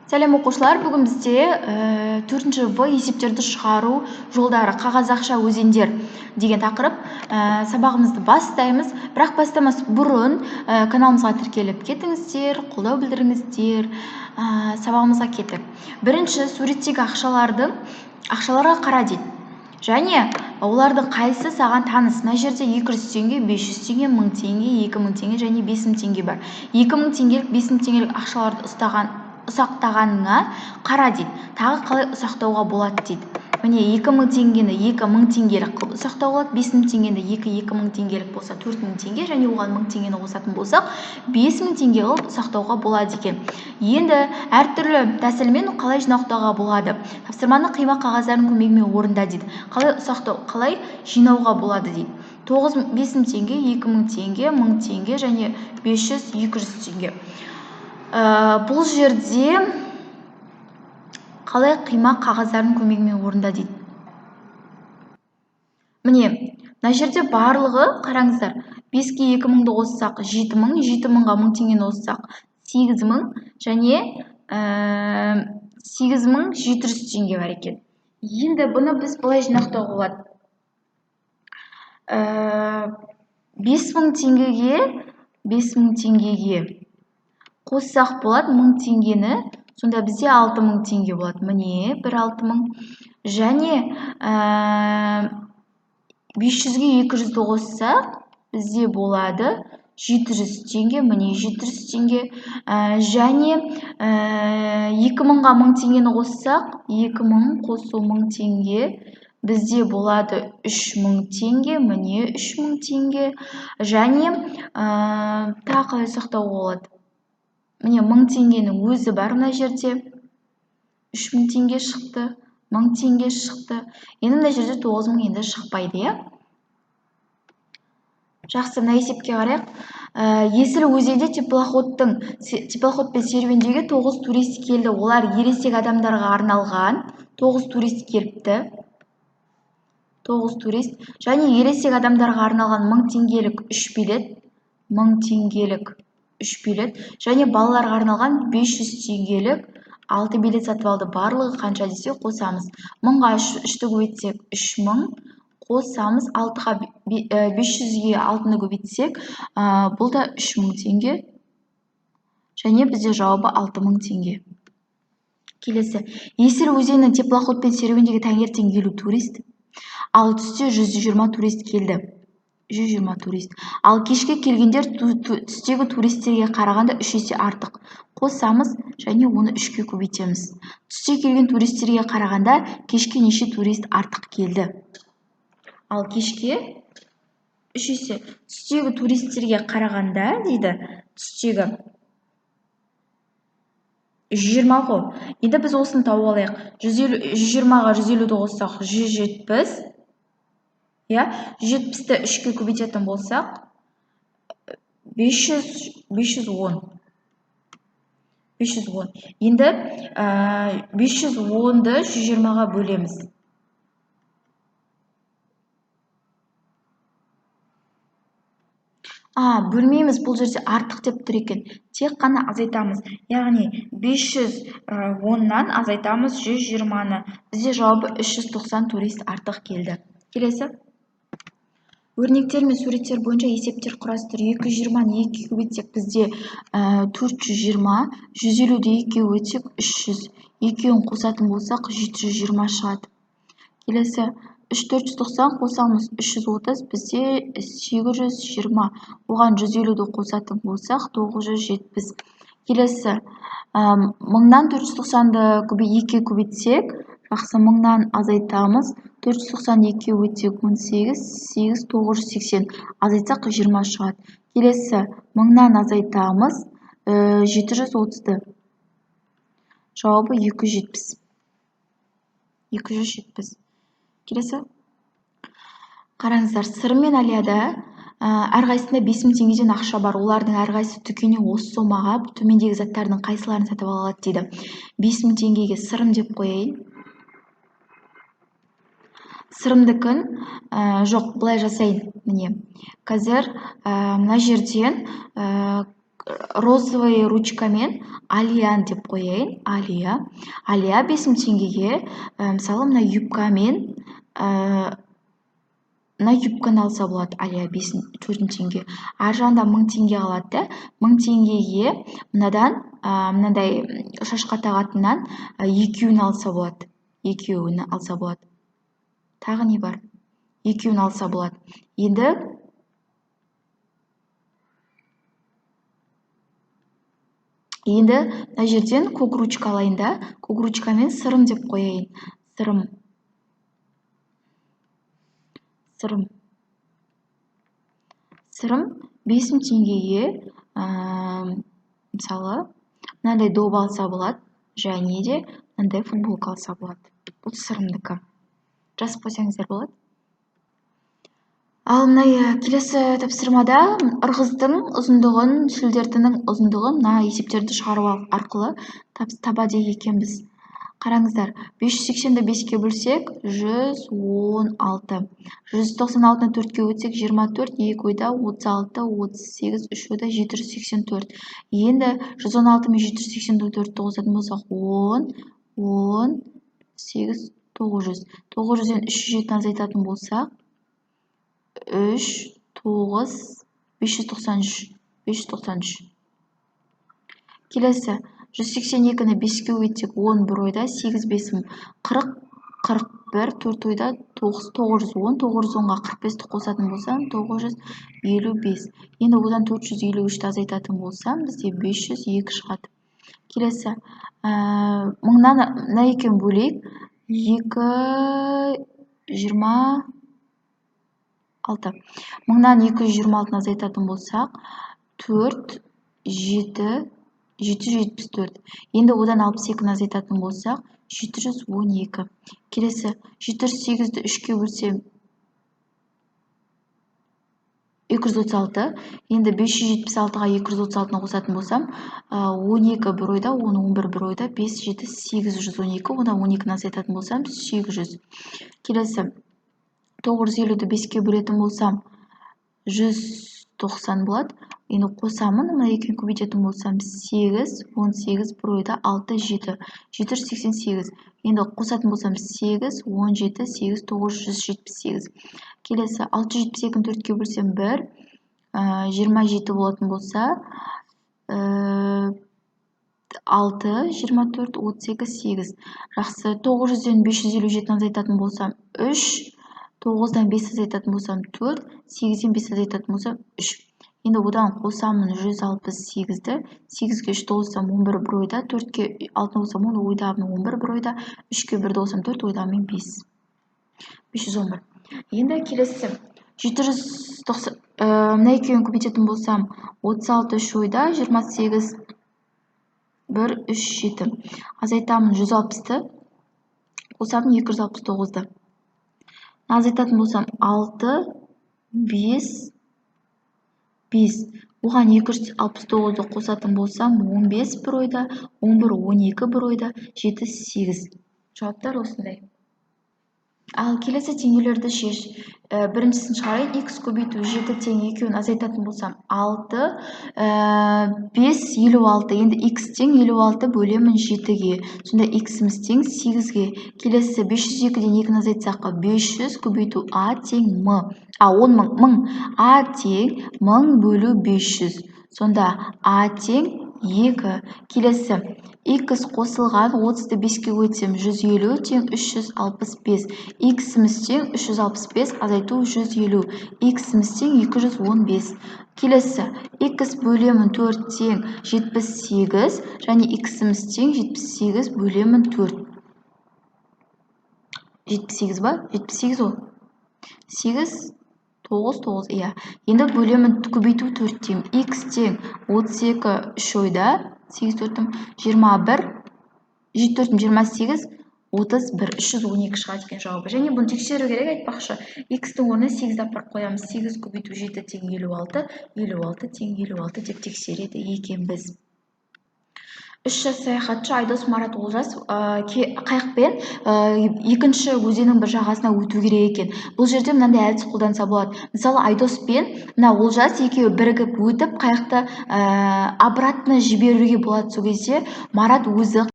Сәлем оқушылар, бүгін бізде 4-ші В есептерді шығару жолдары, қағаз ақша өзендер деген тақырып сабағымызды бастаймыз. Бірақ бастамас бұрын каналымызға тіркеліп кетіңіздер, қолдау білдіріңіздер, сабағымызға кетіп. Бірінші суреттегі ақшаларға қара дейді. Және олардың қайсысы саған таныс? Мына жерде 200 теңге, 500 теңге, 1000 теңге, 2000 теңге және 5000 теңге бар. 2000 теңгелік, 5000 теңгелік ақшаларды ұсақтағаныңа қара дейді. Тағы қалай ұсақтауға болады дейді. Міне 2000 теңгені 2000 теңгелік қылып ұсақтауға болады. 5000 теңгені 2000 теңгелік болса 4000 теңге және оған 1000 теңгені қосатын болсақ 5000 теңге қылып ұсақтауға болады екен. Енді әртүрлі тәсілмен қалай жинақтауға болады? Тапсырманы қима қағаздардың көмегімен орында дейді. Қалай ұсақтау, қалай жинауға болады дейді. 5000 теңге, 2000 теңге, 1000 теңге және 500-200 теңге. Бұл жерде қалай қима қағаздардың көмегімен орында дейді. Міне, мына жерде барлығы қараңыздар. 5-ке 2000-ды қоссақ 7000, 7000-ға 1000 теңгені қоссақ 8000 және 8700 теңге бар екен. Енді бұны біз былай жинақтауға болады. 5000 теңгеге қоссақ болады 1000 теңгені, сонда бізде 6000 теңге болады. Міне, 6000 және 500-ге 200-ді қоссақ бізде болады 700 теңге, міне 700 теңге және 2000-ға 1000 теңгені қоссақ 2000 қосу 1000 теңге бізде болады 3000 теңге, міне 3000 теңге және тағы қалай ұсақтауға болады? Міне 1000 теңгенің өзі бар мына жерде. 3000 теңге шықты, 1000 теңге шықты. Енді мына жерде 9000 енді шықпайды, е? Жақсы, мына есепке қарайық. Есіл өзенде теплоходпен серуендеуге 9 турист келді. Олар ересек адамдарға арналған 9 турист келіпті. 9 турист және ересек адамдарға арналған 1000 теңгелік 3 билет. 1000 теңгелік 3 билет және балаларға арналған 500 теңгелік 6 билет сатып алды. Барлығы қанша десе қосамыз. 1000-ға 3-ті көбейтсек 3000, қосамыз 6-ға 500-ге 6-ны көбейтсек, бұл да 3000 теңге және бізде жауабы 6000 теңге. Келесі. Есіл өзенінің теплоходпен серуендеуге таңертең 50 турист, ал түсте 120 турист келді. 120 турист. Ал кешке келгендер түстегі туристерге қарағанда 3 есе артық. Қосамыз және оны 3-ке көбейтеміз. Түсте келген туристерге қарағанда кешке неше турист артық келді? Ал кешке 3 есе. Түстегі туристерге қарағанда дейді, түстегі 120 ғой. Енді біз осыны тауып алайық. 120-ға 150-ді қоссақ 170. 170-ті 3-ке көбейтетін болсақ 510. Енді 510-ды 120-ға бөлеміз. Бөлмейміз, бұл жерде артық деп тұр екен. Тек қана азайтамыз. Яғни 510-нан азайтамыз 120-ны. Бізде жауабы 390 турист артық келді. Келесі. Өрнектер мен суреттер бойынша есептер құрастыр. 220-ны 2-ге көбейтсек бізде 420, 150-ді 2-ге көбейтсек 300, 2-ін қосатын болсақ 720 шығады. Келесі 490 қосамыз 330, бізде 820, оған 150-ді қосатын болсақ 970. Келесі 1000-нан 490-ды 2-ге көбейтсек, жақсы 1000-нан азайтамыз. 492-ге өтсек 18, 8, 980. Азайтсақ 20 шығады. Келесі 1000-нан азайтамыз 730-ды. Жауабы 270. 270. Келесі. Қараңыздар, Сырым мен Алияда әрқайсысында 5000 теңгеден ақша бар. Олардың әрқайсысы дүкеннен осы сомаға төмендегі заттардың қайсыларын сатып ала алады дейді. 5000 теңгеге Сырым деп қояйын. Сырымдыкін жоқ, былай жасайын. Міне, қазір мына жерден розовый ручкамен Алиян деп қояйын. Алия 5 мың теңгеге мысалы мына юбкамен мына юбканы алса болады. Алия 4 мың теңге. Ар жағында 1000 теңге қалады да. 1000 теңгеге мынадан мынандай шашқа тағатыннан екеуін алса болады. Екеуін алса болады. Тағы не бар? Екеуін алса болады. Енді мына жерден көк ручка алайын да. Көк ручкамен сырым деп қояйын. Сырым 5 мың теңгеге мысалы мынандай доп алса болады. Және де мынандай футболка алса болады. Бұл сырымдікі. Жазып қойсаңыздар болады. Ал мына келесі тапсырмада ырғыздың ұзындығын, шілдертінің ұзындығын мына есептерді шығару арқылы табады екенбіз. Қараңыздар, 580-ді 5-ке бөлсек 116. 196-ны 4-ке өтсек 24, 2 ойда 36, 38, 3 ойда 784. Енді 116 мен 784-ті қосатын болсақ 10, 8, 900. 900-ден 307-ні азайтатын болсақ 3, 9, 593. Келесі, 182-ні 5-ке өтсек 10 бір ойда, 8 бесім 40, 41, 4 ойда 910, 910-ға 45-ті қосатын болсам 955. Енді одан 453-ті азайтатын болсам, бізде 502 шығады. Келесі, 1000-нан мына екеуін бөлейік, 226. 1000-нан 226-ны азайтатын болсақ, 4, 7, 774. Енді одан 62-ні азайтатын болсақ, 712. Келесі, 708-ді 3-ке бөлсем 236. Енді 576-ға 236-ны қосатын болсам, 12 бір ойда, 11 бір ойда, 5, 7, 812. Одан 12-ні азайтатын болсам, 800. Келесі, 950-ді 5-ке бөлетін болсам 190 болады. Енді қосамын, мына екеуін көбейтетін болсам 8, 18 бір ойда 6, 7, 788. Енді қосатын болсам 8, 17, 8, 978. Келесі 672-ні 4-ке бөлсем 1, 27 болатын болса 6, 24, 38, 8. Жақсы, 900-ден 557-ні азайтатын болсам 3, 9-дан 5 азайтатын болсам 4, 8-ден 5 азайтатын болсам 3. Енді одан қосамын 168-ді, 8-ге 3-ті қоссам 11 бір ойда, 4-ке 6-ны қоссам 10 ойдағымен 11 бір ойда, 3-ке 1-ді қоссам 4 ойдағымен 5. 511. Енді келесі 790, мына екеуін көбейтетін болсам 36 3 ойда, 28 1, 3, 7. Азайтамын 160-ті, қосамын 269-ды. Азайтатын болсам 6, 5, 5. Оған 269-ды қосатын болсам 15 бір ойда, 11, 12 бір ойда, 7, 8. Жауаптар осындай. Ал келесі теңдеулерді шеш. Біріншісін шығарайын. X көбейту 7 тең екеуін азайтатын болсам 6, 5, 56. Енді X тең 56 бөлемін 7-ге. Сонда X-іміз тең 8-ге. Келесі 502-ден 2-ні азайтсақ 500 көбейту A тең 10 мың. A тең 1000 бөлу 500. Сонда A тең 2. Келесі X қосылған 30-ды 5-ке өтсем 150 тең 365. X-іміз тең 365, азайту 150. X-іміз тең 215. Келесі X бөлемін 4 тең 78, және X-іміз тең 78 бөлемін 4. 78 ба? 78 ол. 8, 9, 9, иә. Енді бөлемін көбейту 4 тең. X тең 32 3 ойда, 8 4-ім 21, 7 4-ім 28, 31, 312 шығады екен жауабы. Және бұны тексеру керек, айтпақшы. X-тің орнына 8 апарып қоямыз. 8 көбейту 7 тең 56, 56 тең 56 деп тексереді екенбіз. үш жас саяхатшы Айдос, Марат, Олжас қайықпен екінші өзеннің бір жағасына өту керек екен. Бұл жерде мынандай әдіс қолданса болады. Мысалы, Айдос пен мына Олжас екеуі бірігіп өтіп, қайықты обратно жіберуге болады. Сол кезде Марат өзі